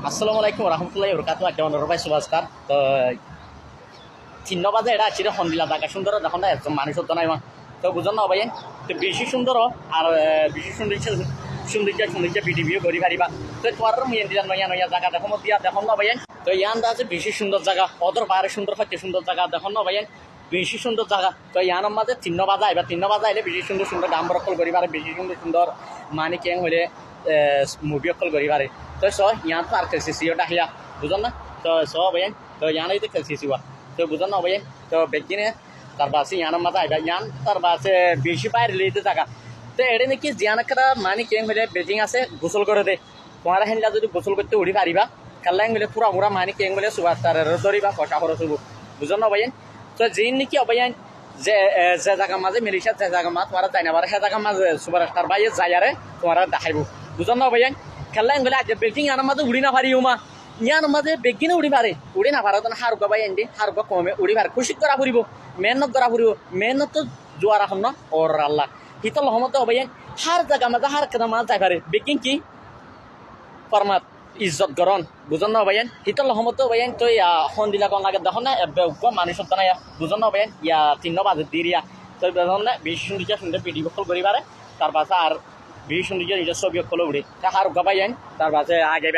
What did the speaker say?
আসসালামু আলাইকুম রহমতুল্লাহি বরকাত কেমন ভাই সুভাষকার তো 3 বাজে এটা আছে সন্দিলা জায়গা সুন্দর দেখুন না একদম মানুষ হতো নাই তো বুঝুন না ভাই তো বেশি সুন্দর আর বেশি সৌন্দর্য ভিডিও করি পারিবা তো তোমার মেন দিলাম নয়া নয়া জায়গা দেখো দিয়া দেখুন না ভাই তো ইয়ানটা আছে বেশি সুন্দর জায়গা অদর বাইরে সুন্দর হচ্ছে সুন্দর জায়গা দেখুন না ভাই বেশি সুন্দর জায়গা তো ইয়ানোর মাঝে 3 বাজে এবার 3 বাজে আইলে বেশি সুন্দর সুন্দর গাম রকল করি পারে বেশি সুন্দর সুন্দর মানে কেন হলে মুভি অকল করি পারে তো স ইয়ান তো আর খেলছি ওটা হিয়া বুঝুন না তো স ভাই তো ইয়ানই তো খেলছি তো বুঝুন না ভাই তো বেগিনে তার বাসে ইয়ানোর মাঝে আইবা ইয়ান তার বাসে বেশি বাইরে লিতে জায়গা তো এটা নাকি জিয়ান একটা মানে কেন হলে বেজিং আছে গোসল করে দে তোমার হেনলা যদি গোসল করতে উড়ি পারিবা কাল্লাই মিলে পুরা মুরা মানে কেন বলে সুবাস তার ধরিবা পয়সা খরচ হবো বুঝুন না ভাই তো যেন নাকি অবাইন যে যে জায়গা মাঝে মিলিশা যে জায়গা মা তোমার যাই না পারে সে জায়গা মাঝে সুপার স্টার বাইরে যাই আরে তোমার দেখাইব বুঝুন না ভাই খেললাই গেলে আজ বেল্টিং আনার মাঝে উড়ি না পারি মা ইয়ার মাঝে বেগিনে উড়ি পারে উড়ি না পারে তখন হারুকা বাই আনদি হারুকা কমে উড়ি পারে খুশি করা ফুরিব মেহনত করা ফুরিব মেহনত তো জোয়ার এখন না ওর আল্লাহ হিতল হমতে হবে হার জায়গা মাঝে হার কেনা মাছ যাই পারে বেগিং কি ফরমাত ইজ্জত গরণ বুঝন না ভাইয়েন হিতল হমতো ভাইয়েন তো সন্দিলা কন লাগে দেখুন না মানুষ হতো না বুঝন না ভাইয়েন 3 বাজে দিরিয়া তো দেখুন না বেশি সুন্দর ভিডিও কল করি পারে তার পাশে আর বেশি সুন্দর নিজের ছবি কল উড়ে হার গাবাইন তার পাশে আগে